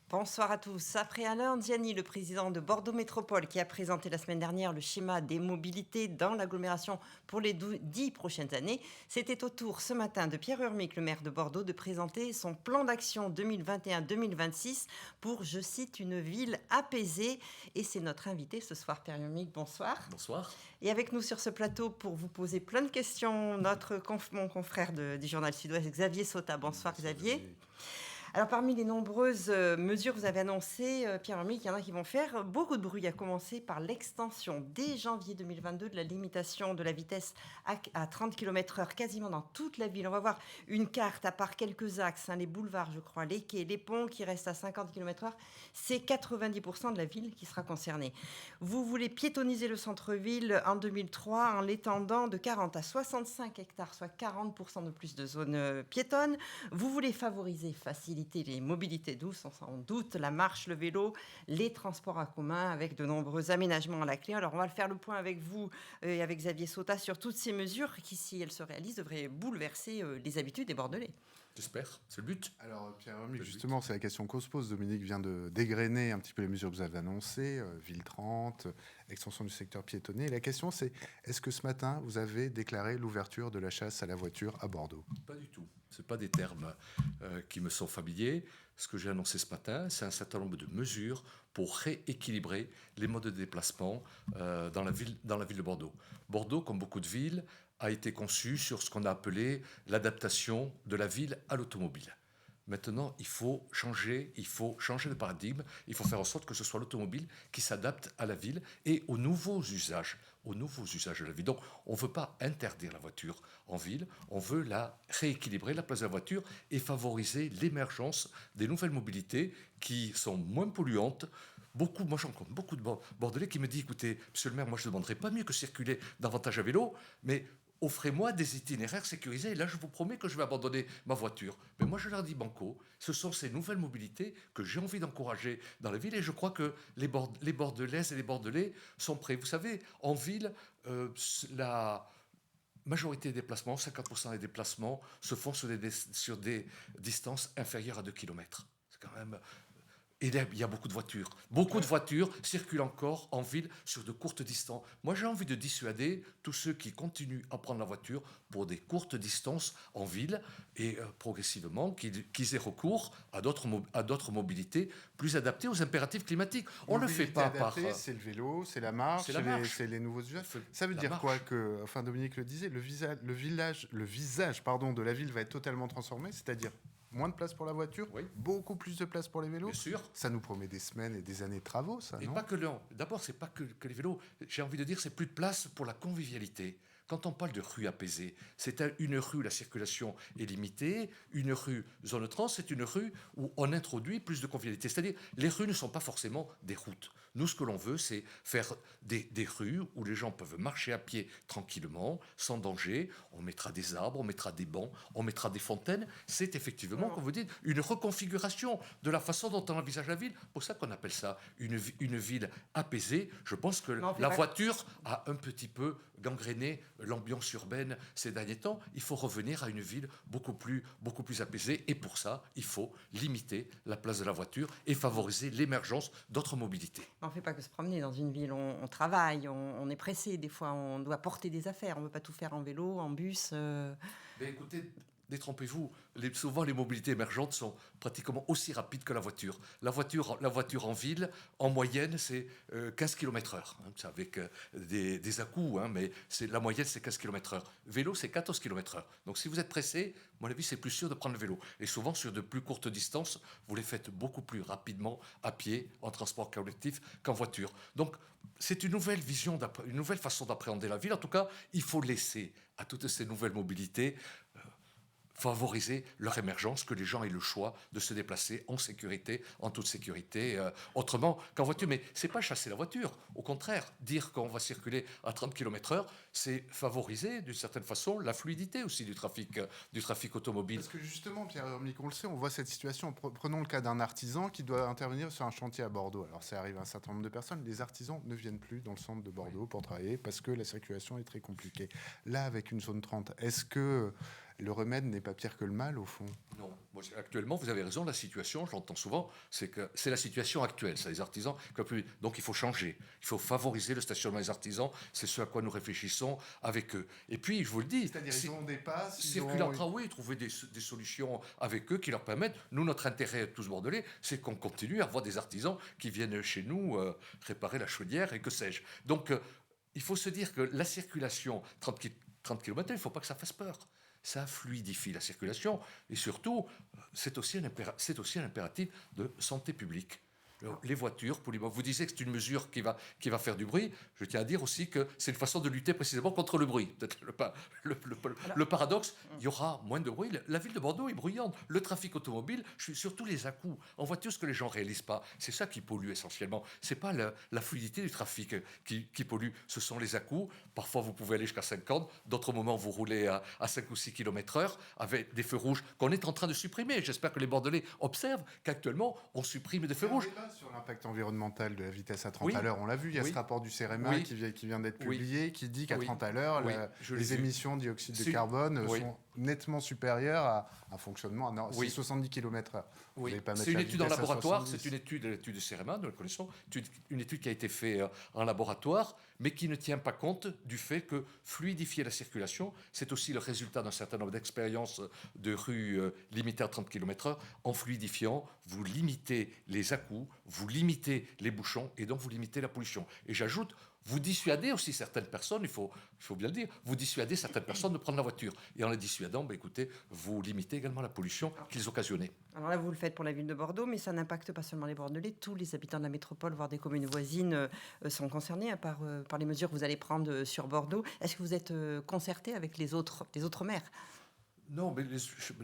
Bonsoir à tous. Après Alain Diani, le président de Bordeaux Métropole, qui a présenté la semaine dernière le schéma des mobilités dans l'agglomération pour les 10 prochaines années, c'était au tour ce matin de Pierre Urmic, le maire de Bordeaux, de présenter son plan d'action 2021-2026 pour, je cite, une ville apaisée. Et c'est notre invité ce soir, Pierre Urmic. Bonsoir. Bonsoir. Et avec nous sur ce plateau pour vous poser plein de questions, mon confrère du journal Sud-Ouest, Xavier Sauta. Bonsoir Xavier. Alors, parmi les nombreuses mesures que vous avez annoncées, Pierre Hermic, il y en a qui vont faire beaucoup de bruit, à commencer par l'extension dès janvier 2022 de la limitation de la vitesse à 30 km/h quasiment dans toute la ville. On va voir une carte, à part quelques axes, les boulevards, je crois, les quais, les ponts qui restent à 50 km/h. C'est 90% de la ville qui sera concernée. Vous voulez piétoniser le centre-ville en 2003 en l'étendant de 40 à 65 hectares, soit 40% de plus de zones piétonnes. Vous voulez faciliter les mobilités douces, on s'en doute, la marche, le vélo, les transports en commun avec de nombreux aménagements à la clé. Alors on va faire le point avec vous et avec Xavier Sauta sur toutes ces mesures qui, si elles se réalisent, devraient bouleverser les habitudes des Bordelais. J'espère, c'est le but. Alors Pierre Hermic, justement, c'est la question qu'on se pose. Dominique vient de dégrainer un petit peu les mesures que vous avez annoncées, Ville 30, extension du secteur piétonnier. La question c'est, est-ce que ce matin, vous avez déclaré l'ouverture de la chasse à la voiture à Bordeaux ? Pas du tout. Ce pas des termes qui me sont familiers. Ce que j'ai annoncé ce matin, c'est un certain nombre de mesures pour rééquilibrer les modes de déplacement dans la ville de Bordeaux. Bordeaux, comme beaucoup de villes, a été conçu sur ce qu'on a appelé l'adaptation de la ville à l'automobile. Maintenant, il faut changer le paradigme, il faut faire en sorte que ce soit l'automobile qui s'adapte à la ville et aux nouveaux usages de la ville. Donc, on ne veut pas interdire la voiture en ville, on veut la rééquilibrer, la place de la voiture, et favoriser l'émergence des nouvelles mobilités qui sont moins polluantes. Moi j'en compte beaucoup de Bordelais qui me disent, écoutez, monsieur le maire, moi je ne demanderais pas mieux que circuler davantage à vélo, mais offrez-moi des itinéraires sécurisés. Et là, je vous promets que je vais abandonner ma voiture. Mais moi, je leur dis banco. Ce sont ces nouvelles mobilités que j'ai envie d'encourager dans la ville. Et je crois que les Bordelaises et les Bordelais sont prêts. Vous savez, en ville, la majorité des déplacements, 50% des déplacements, se font sur des distances inférieures à 2 km. C'est quand même... Et là, il y a beaucoup de voitures. Beaucoup de voitures circulent encore en ville sur de courtes distances. Moi, j'ai envie de dissuader tous ceux qui continuent à prendre la voiture pour des courtes distances en ville et progressivement qu'ils aient recours à d'autres mobilités plus adaptées aux impératifs climatiques. On ne le fait pas par... C'est le vélo, c'est la marche, c'est les nouveaux usages. Ça veut dire quoi que, enfin Dominique le disait, le visage de la ville va être totalement transformé, c'est-à-dire moins de place pour la voiture, oui. Beaucoup plus de place pour les vélos. Bien sûr. Ça nous promet des semaines et des années de travaux, ça, et non ? Pas que d'abord, c'est pas que les vélos. J'ai envie de dire, c'est plus de place pour la convivialité. Quand on parle de rue apaisée, c'est une rue où la circulation est limitée. Une rue zone trans, c'est une rue où on introduit plus de convivialité. C'est-à-dire, les rues ne sont pas forcément des routes. Nous, ce que l'on veut, c'est faire des rues où les gens peuvent marcher à pied tranquillement, sans danger. On mettra des arbres, on mettra des bancs, on mettra des fontaines. C'est effectivement, comme vous dites, une reconfiguration de la façon dont on envisage la ville. C'est pour ça qu'on appelle ça une ville apaisée. Je pense que la voiture a un petit peu gangréné l'ambiance urbaine ces derniers temps. Il faut revenir à une ville beaucoup plus apaisée. Et pour ça, il faut limiter la place de la voiture et favoriser l'émergence d'autres mobilités. On ne fait pas que se promener dans une ville. On travaille, on est pressé. Des fois, on doit porter des affaires. On ne veut pas tout faire en vélo, en bus. Mais écoutez... Détrompez-vous, souvent les mobilités émergentes sont pratiquement aussi rapides que la voiture. La voiture en ville, en moyenne, c'est 15 km/h. C'est avec des à-coups, mais la moyenne, c'est 15 km/h. Vélo, c'est 14 km/h. Donc si vous êtes pressé, à mon avis, c'est plus sûr de prendre le vélo. Et souvent, sur de plus courtes distances, vous les faites beaucoup plus rapidement à pied, en transport collectif, qu'en voiture. Donc c'est une nouvelle vision, une nouvelle façon d'appréhender la ville. En tout cas, il faut laisser à toutes ces nouvelles mobilités... favoriser leur émergence, que les gens aient le choix de se déplacer en sécurité, en toute sécurité, autrement qu'en voiture. Mais c'est pas chasser la voiture. Au contraire, dire qu'on va circuler à 30 km/h, c'est favoriser d'une certaine façon la fluidité aussi du trafic automobile. Parce que justement, Pierre Hermic, on le sait, on voit cette situation. Prenons le cas d'un artisan qui doit intervenir sur un chantier à Bordeaux. Alors ça arrive à un certain nombre de personnes. Les artisans ne viennent plus dans le centre de Bordeaux pour travailler parce que la circulation est très compliquée. Là, avec une zone 30, est-ce que le remède n'est pas pire que le mal, au fond. Non, moi, actuellement, vous avez raison, la situation, je l'entends souvent, c'est que c'est la situation actuelle, c'est les artisans. Donc il faut changer, il faut favoriser le stationnement des artisans, c'est ce à quoi nous réfléchissons avec eux. Et puis, je vous le dis, C'est-à-dire ils ont des passes, oui, trouver des solutions avec eux qui leur permettent, nous, notre intérêt, tous bordelais, c'est qu'on continue à avoir des artisans qui viennent chez nous réparer la chaudière et que sais-je. Donc, il faut se dire que la circulation, 30 km, il ne faut pas que ça fasse peur. Ça fluidifie la circulation et surtout, c'est aussi un impératif de santé publique. Les voitures, vous disiez que c'est une mesure qui va faire du bruit. Je tiens à dire aussi que c'est une façon de lutter précisément contre le bruit. Peut-être le paradoxe, il y aura moins de bruit. La ville de Bordeaux est bruyante. Le trafic automobile, surtout les à-coups. En voiture, ce que les gens ne réalisent pas, c'est ça qui pollue essentiellement. Ce n'est pas la fluidité du trafic qui pollue, ce sont les à-coups. Parfois, vous pouvez aller jusqu'à 50. D'autres moments, vous roulez à 5 ou 6 km/h avec des feux rouges qu'on est en train de supprimer. J'espère que les Bordelais observent qu'actuellement, on supprime des feux rouges. Sur l'impact environnemental de la vitesse à 30 à l'heure, on l'a vu, il y a ce rapport du CEREMA qui vient d'être publié, qui dit qu'à 30 à l'heure, les émissions de dioxyde de carbone sont nettement supérieures à un fonctionnement à 70 km/h. C'est une étude en laboratoire, c'est une étude du CEREMA, nous le connaissons, une étude qui a été faite en laboratoire, mais qui ne tient pas compte du fait que fluidifier la circulation, c'est aussi le résultat d'un certain nombre d'expériences de rues limitées à 30 km/h. En fluidifiant, vous limitez les à-coups, vous limitez les bouchons et donc vous limitez la pollution. Et j'ajoute, vous dissuadez aussi certaines personnes, il faut bien le dire, vous dissuadez certaines personnes de prendre la voiture. Et en les dissuadant, écoutez, vous limitez également la pollution qu'ils occasionnaient. Alors là, vous le faites pour la ville de Bordeaux, mais ça n'impacte pas seulement les Bordelais. Tous les habitants de la métropole, voire des communes voisines, sont concernés par les mesures que vous allez prendre sur Bordeaux. Est-ce que vous êtes concerté avec les autres maires ? Non, mais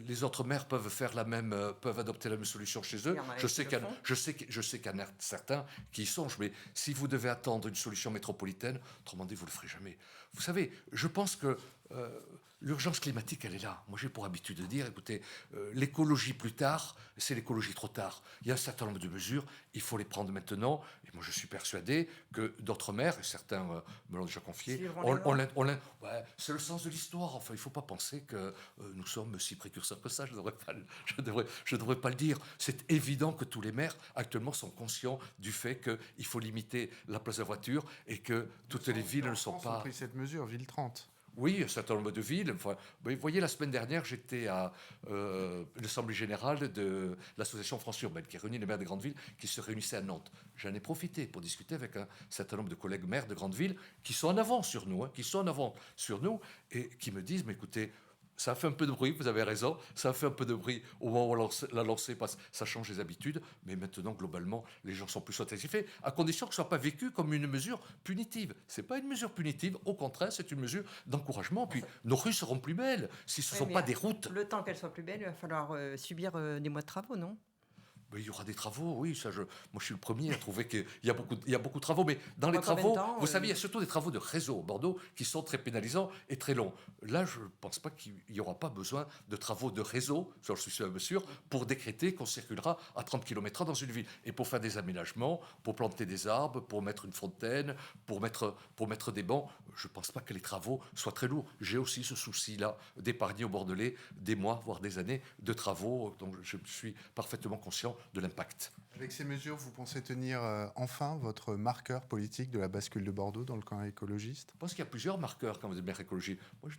les autres maires peuvent adopter la même solution chez eux. Je sais qu'il y en a certains qui y songent, mais si vous devez attendre une solution métropolitaine, autrement dit, vous ne le ferez jamais. Vous savez, je pense que l'urgence climatique, elle est là. Moi, j'ai pour habitude de dire, écoutez, l'écologie plus tard, c'est l'écologie trop tard. Il y a un certain nombre de mesures, il faut les prendre maintenant. Et moi, je suis persuadé que d'autres maires, et certains me l'ont déjà confié, c'est le sens de l'histoire. Enfin, il ne faut pas penser que nous sommes si précurseurs que ça. Je ne devrais pas le dire. C'est évident que tous les maires, actuellement, sont conscients du fait qu'il faut limiter la place de la voiture et que toutes les villes ne sont pas... ont pris cette mesure, Ville 30. Oui, un certain nombre de villes. Enfin, vous voyez, la semaine dernière, j'étais à l'Assemblée générale de l'Association France Urbaine, qui réunit les maires des grandes villes, qui se réunissaient à Nantes. J'en ai profité pour discuter avec un certain nombre de collègues maires de grandes villes qui sont en avant sur nous, et qui me disent, mais écoutez, ça a fait un peu de bruit, vous avez raison, ça a fait un peu de bruit au moment où on l'a lancé, parce que ça change les habitudes, mais maintenant, globalement, les gens sont plus satisfaits, à condition que ce ne soit pas vécu comme une mesure punitive. Ce n'est pas une mesure punitive, au contraire, c'est une mesure d'encouragement. Puis nos rues seront plus belles, si ce ne sont pas des routes. Le temps qu'elles soient plus belles, il va falloir subir des mois de travaux, non ? Il y aura des travaux, oui. Moi, je suis le premier à trouver qu'il y a beaucoup de travaux. Mais dans les travaux, vous savez, il y a surtout des travaux de réseau au Bordeaux qui sont très pénalisants et très longs. Là, je ne pense pas qu'il n'y aura pas besoin de travaux de réseau, je suis sûr, pour décréter qu'on circulera à 30 km/h dans une ville. Et pour faire des aménagements, pour planter des arbres, pour mettre une fontaine, pour mettre des bancs, je ne pense pas que les travaux soient très lourds. J'ai aussi ce souci-là d'épargner aux Bordelais des mois, voire des années de travaux. Donc, je suis parfaitement conscient de l'impact. Avec ces mesures, vous pensez tenir enfin votre marqueur politique de la bascule de Bordeaux dans le camp écologiste ? Je pense qu'il y a plusieurs marqueurs quand vous êtes maire écologie. Moi,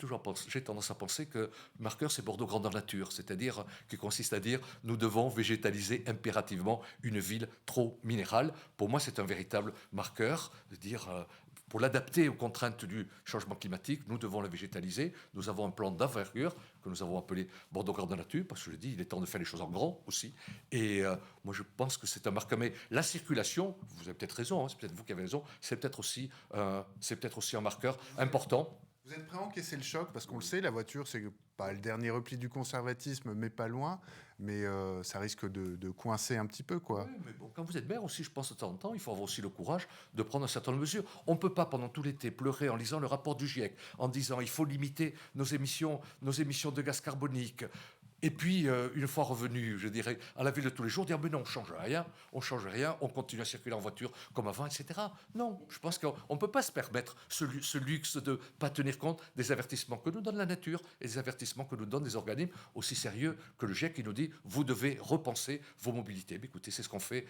j'ai tendance à penser que marqueur, c'est Bordeaux grandeur nature, c'est-à-dire qui consiste à dire nous devons végétaliser impérativement une ville trop minérale. Pour moi, c'est un véritable marqueur de dire pour l'adapter aux contraintes du changement climatique, nous devons la végétaliser. Nous avons un plan d'envergure que nous avons appelé Bordeaux grandeur nature, parce que je dis, il est temps de faire les choses en grand aussi. Et moi, je pense que c'est un marqueur. Mais la circulation, vous avez peut-être raison, c'est peut-être vous qui avez raison, c'est peut-être aussi un marqueur important. Vous êtes prêt à encaisser le choc, parce qu'on le sait, la voiture, c'est pas le dernier repli du conservatisme, mais pas loin. Mais ça risque de coincer un petit peu, quoi. Oui, mais bon, quand vous êtes maire aussi, je pense de temps en temps, il faut avoir aussi le courage de prendre un certain nombre de mesures. On ne peut pas, pendant tout l'été, pleurer en lisant le rapport du GIEC, en disant il faut limiter nos émissions de gaz carbonique. Et puis, une fois revenu, je dirais, à la ville de tous les jours, dire, mais non, on change rien, on continue à circuler en voiture comme avant, etc. Non, je pense qu'on ne peut pas se permettre ce luxe de ne pas tenir compte des avertissements que nous donne la nature et des avertissements que nous donnent des organismes aussi sérieux que le GIEC qui nous dit, vous devez repenser vos mobilités. Mais écoutez, c'est ce qu'on fait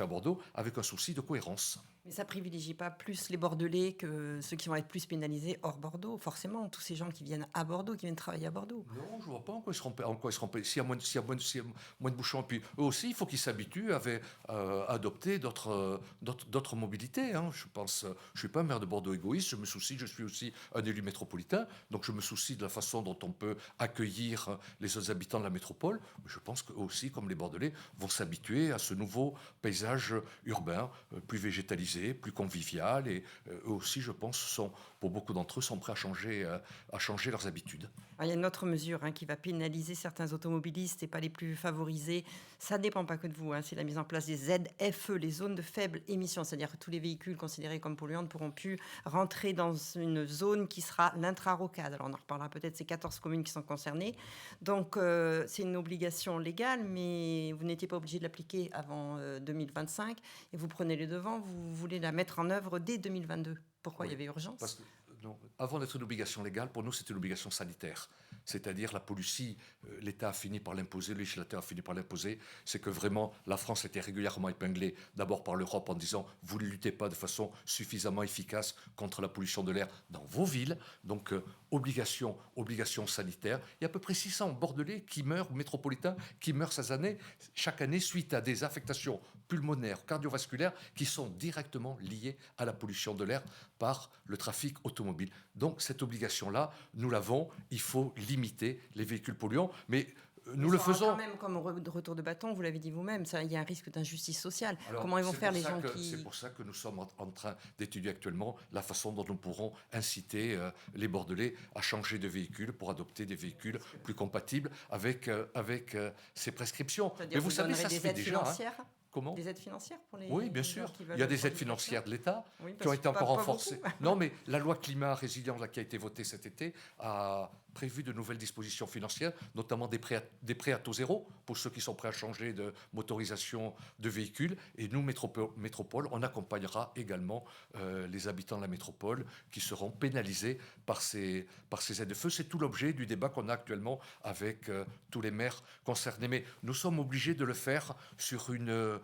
à Bordeaux avec un souci de cohérence. Mais ça privilégie pas plus les Bordelais que ceux qui vont être plus pénalisés hors Bordeaux, forcément, tous ces gens qui viennent à Bordeaux, qui viennent travailler à Bordeaux. Non, je ne vois pas en quoi ils seront payés. S'il y a moins de bouchons, puis eux aussi, il faut qu'ils s'habituent à adopter d'autres mobilités. Hein. Je pense, je suis pas un maire de Bordeaux égoïste, je suis aussi un élu métropolitain, donc je me soucie de la façon dont on peut accueillir les autres habitants de la métropole. Je pense qu'eux aussi, comme les Bordelais, vont s'habituer à ce nouveau paysage urbain, plus végétalisé, plus convivial, et eux aussi, je pense, pour beaucoup d'entre eux, sont prêts à changer leurs habitudes. Alors, il y a une autre mesure qui va pénaliser certains automobilistes et pas les plus favorisés. Ça ne dépend pas que de vous. C'est la mise en place des ZFE, les zones de faible émission. C'est-à-dire que tous les véhicules considérés comme polluants ne pourront plus rentrer dans une zone qui sera l'intra-rocade. Alors on en reparlera peut-être, c'est 14 communes qui sont concernées. Donc c'est une obligation légale, mais vous n'étiez pas obligé de l'appliquer avant 2025. Et vous prenez les devants, vous voulez la mettre en œuvre dès 2022. Pourquoi il y avait urgence? Parce que, non, avant d'être une obligation légale, pour nous, c'est une obligation sanitaire. C'est-à-dire la pollution, l'État a fini par l'imposer, le législateur a fini par l'imposer. C'est que vraiment, la France était régulièrement épinglée, d'abord par l'Europe en disant « vous ne luttez pas de façon suffisamment efficace contre la pollution de l'air dans vos villes ». Donc, obligation sanitaire. Il y a à peu près 600 Bordelais qui meurent, métropolitains, qui meurent chaque année suite à des affectations pulmonaires, cardiovasculaires, qui sont directement liées à la pollution de l'air par le trafic automobile. Donc cette obligation-là, nous l'avons, il faut limiter les véhicules polluants, mais nous le faisons. Quand même, comme retour de bâton, vous l'avez dit vous-même, il y a un risque d'injustice sociale. Alors, comment ils vont faire les gens qui... C'est pour ça que nous sommes en train d'étudier actuellement la façon dont nous pourrons inciter les Bordelais à changer de véhicule pour adopter des véhicules plus compatibles avec ces prescriptions. Mais vous savez, ça se fait déjà. Comment ? Des aides financières pour les... Oui, bien sûr. Il y a des aides financières de l'État qui ont été encore renforcées. Non, mais la loi climat résilience qui a été votée cet été a prévu de nouvelles dispositions financières, notamment des prêts à taux zéro pour ceux qui sont prêts à changer de motorisation de véhicules. Et nous, métropole, on accompagnera également les habitants de la métropole qui seront pénalisés par ces aides-feu. C'est tout l'objet du débat qu'on a actuellement avec tous les maires concernés. Mais nous sommes obligés de le faire sur une...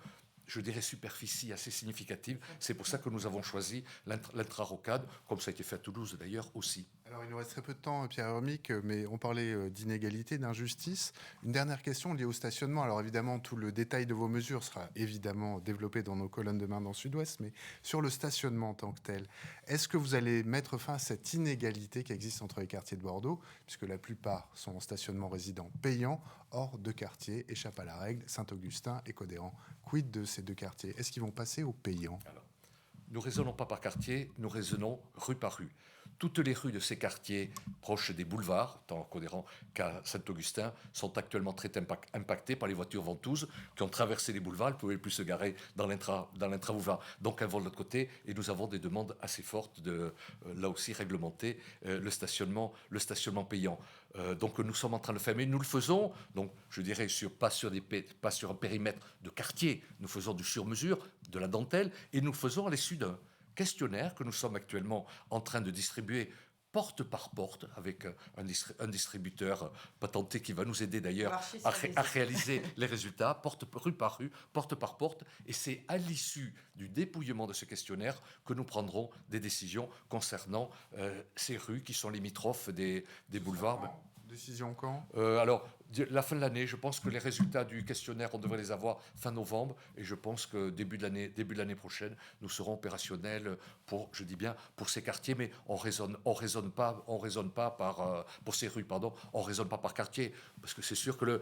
je dirais, superficie assez significative. C'est pour ça que nous avons choisi l'intra-rocade, comme ça a été fait à Toulouse d'ailleurs aussi. Alors, il nous reste très peu de temps, Pierre Hermic, mais on parlait d'inégalité, d'injustice. Une dernière question liée au stationnement. Alors, évidemment, tout le détail de vos mesures sera évidemment développé dans nos colonnes de main dans Sud-Ouest, mais sur le stationnement en tant que tel, est-ce que vous allez mettre fin à cette inégalité qui existe entre les quartiers de Bordeaux, puisque la plupart sont en stationnement résident payant, hors de quartiers échappent à la règle, Saint-Augustin et Codéran. Quid de ces deux quartiers? Est-ce qu'ils vont passer au payant? Alors, nous raisonnons pas par quartier, nous raisonnons rue par rue. Toutes les rues de ces quartiers proches des boulevards, tant à Codéran qu'à Saint-Augustin, sont actuellement très impactées par les voitures ventouses qui ont traversé les boulevards. Elles ne pouvaient plus se garer dans l'intra-boulevard. Donc elles vont de l'autre côté et nous avons des demandes assez fortes de, là aussi, réglementer le stationnement payant. Donc nous sommes en train de le faire, mais nous le faisons, donc, je dirais, pas sur un périmètre de quartier. Nous faisons du sur-mesure, de la dentelle, et nous le faisons à l'issue d'un questionnaire que nous sommes actuellement en train de distribuer porte par porte avec un distributeur patenté qui va nous aider d'ailleurs à réaliser les résultats, rue par rue, porte par porte. Et c'est à l'issue du dépouillement de ce questionnaire que nous prendrons des décisions concernant ces rues qui sont limitrophes des boulevards. Décision quand ? Alors, la fin de l'année, je pense que les résultats du questionnaire, on devrait les avoir fin novembre. Et je pense que début de l'année prochaine, nous serons opérationnels pour ces quartiers. Mais on raisonne pas pour ces rues, pardon. On raisonne pas par quartier. Parce que c'est sûr que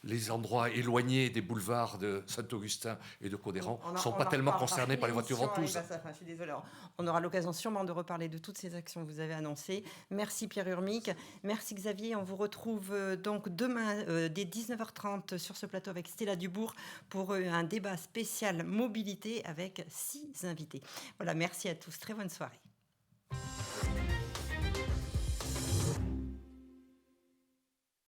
les endroits éloignés des boulevards de Saint-Augustin et de Codéran ne sont pas tellement concernés par les voitures ventouses. Je suis désolée. On aura l'occasion sûrement de reparler de toutes ces actions que vous avez annoncées. Merci Pierre Hermic. Merci Xavier. On vous retrouve donc demain dès 19h30 sur ce plateau avec Stella Dubourg pour un débat spécial mobilité avec 6 invités. Voilà, merci à tous. Très bonne soirée.